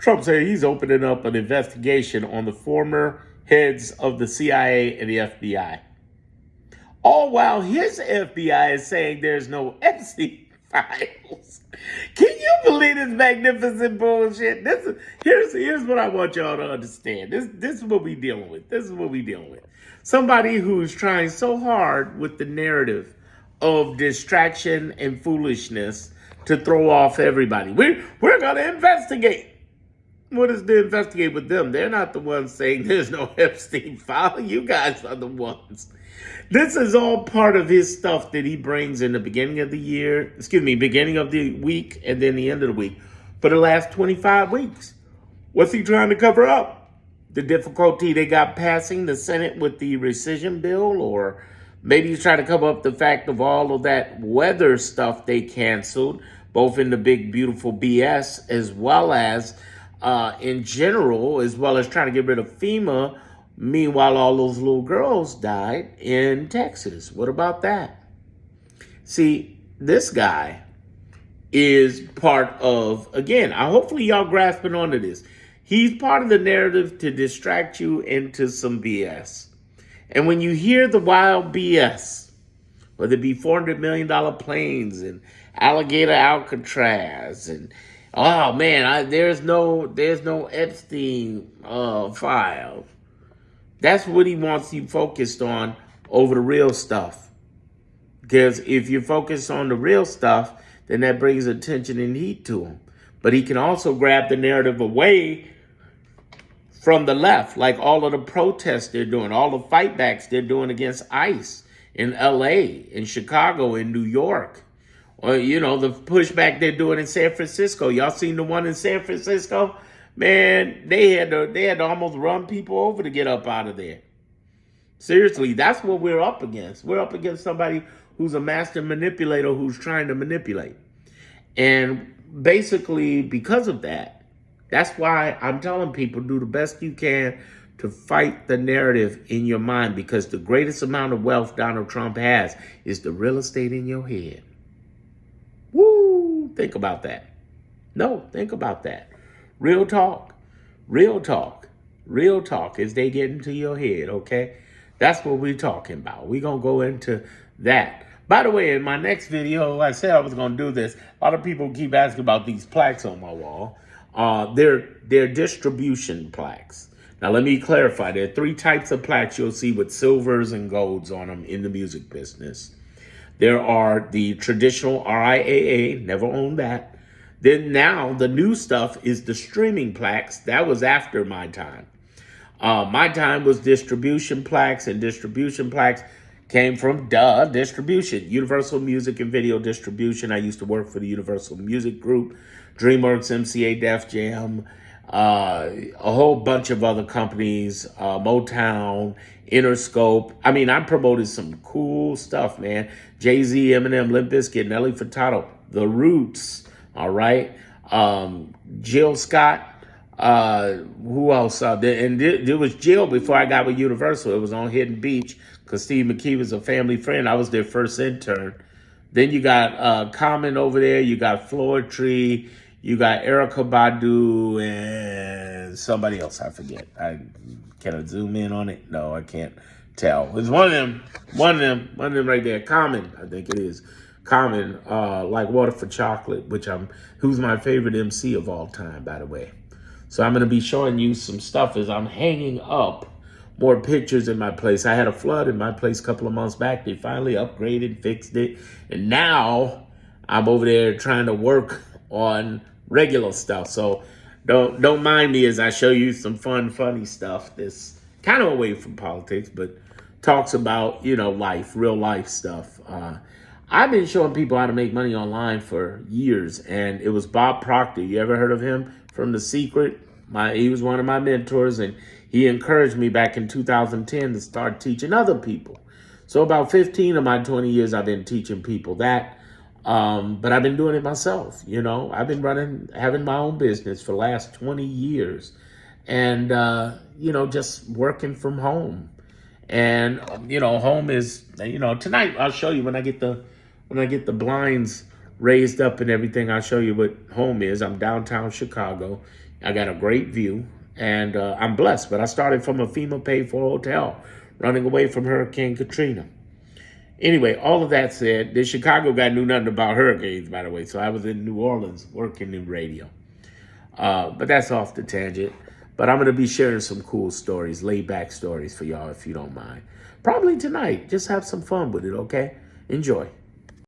Trump said he's opening up an investigation on the former heads of the CIA and the FBI. All while his FBI is saying there's no Epstein files. Can you believe this magnificent bullshit? Here's what I want y'all to understand. This is what we dealing with. This is what we dealing with. Somebody who's trying so hard with the narrative of distraction and foolishness to throw off everybody. We're gonna investigate. What is to investigate with them? They're not the ones saying there's no Epstein file. You guys are the ones. This is all part of his stuff that he brings in the beginning of the year, beginning of the week, and then the end of the week for the last 25 weeks. What's he trying to cover up? The difficulty they got passing the Senate with the rescission bill, or maybe he's trying to cover up the fact of all of that weather stuff they canceled, both in the big, beautiful BS as well as in general, as well as trying to get rid of FEMA. Meanwhile, all those little girls died in Texas. What about that? See, this guy is part of, again, hopefully y'all grasping onto this. He's part of the narrative to distract you into some BS. And when you hear the wild BS, whether it be $400 million planes and alligator Alcatraz and oh man, there's no Epstein file. That's what he wants you focused on over the real stuff. Because if you focus on the real stuff, then that brings attention and heat to him. But he can also grab the narrative away from the left, like all of the protests they're doing, all the fightbacks they're doing against ICE in LA, in Chicago, in New York. Or, the pushback they're doing in San Francisco. Y'all seen the one in San Francisco? Man, they had to almost run people over to get up out of there. Seriously, that's what we're up against. We're up against somebody who's a master manipulator who's trying to manipulate. And basically, because of that, that's why I'm telling people, do the best you can to fight the narrative in your mind, because the greatest amount of wealth Donald Trump has is the real estate in your head. Woo! Think about that. No, think about that. Real talk. Real talk. Real talk as they get into your head, okay? That's what we're talking about. We're going to go into that. By the way, in my next video, I said I was going to do this. A lot of people keep asking about these plaques on my wall. They're distribution plaques. Now, let me clarify. There are 3 types of plaques you'll see with silvers and golds on them in the music business. There are the traditional RIAA, never owned that. Then now the new stuff is the streaming plaques. That was after my time. My time was distribution plaques, and distribution plaques came from distribution, Universal Music and Video Distribution. I used to work for the Universal Music Group, DreamWorks, MCA, Def Jam, a whole bunch of other companies, Motown, Interscope. I mean, I promoted some cool stuff, man. Jay-Z, Eminem, Limp Bizkit, Nelly Furtado, The Roots, all right? Jill Scott, who else? And there was Jill before I got with Universal. It was on Hidden Beach because Steve McKee was a family friend. I was their first intern. Then you got Common over there. You got Floor Tree. You got Erykah Badu and somebody else. I forget. Can I zoom in on it? No, I can't tell. It's one of them right there. Common, I think it is. Common, like Water for Chocolate, who's my favorite MC of all time, by the way. So I'm going to be showing you some stuff as I'm hanging up more pictures in my place. I had a flood in my place a couple of months back. They finally upgraded, fixed it. And now I'm over there trying to work on regular stuff. So don't mind me as I show you some funny stuff that's kind of away from politics, but talks about, life, real life stuff. I've been showing people how to make money online for years, and it was Bob Proctor. You ever heard of him? From The Secret? He was one of my mentors, and he encouraged me back in 2010 to start teaching other people. So about 15 of my 20 years, I've been teaching people that. But I've been doing it myself. I've been having my own business for the last 20 years, and, just working from home. And, home is, tonight I'll show you when I get the blinds raised up and everything, I'll show you what home is. I'm downtown Chicago. I got a great view, and I'm blessed. But I started from a FEMA paid for hotel, running away from Hurricane Katrina. Anyway, all of that said, the Chicago guy knew nothing about hurricanes, by the way. So I was in New Orleans working in radio. But that's off the tangent. But I'm going to be sharing some cool stories, laid back stories for y'all if you don't mind. Probably tonight. Just have some fun with it, okay? Enjoy.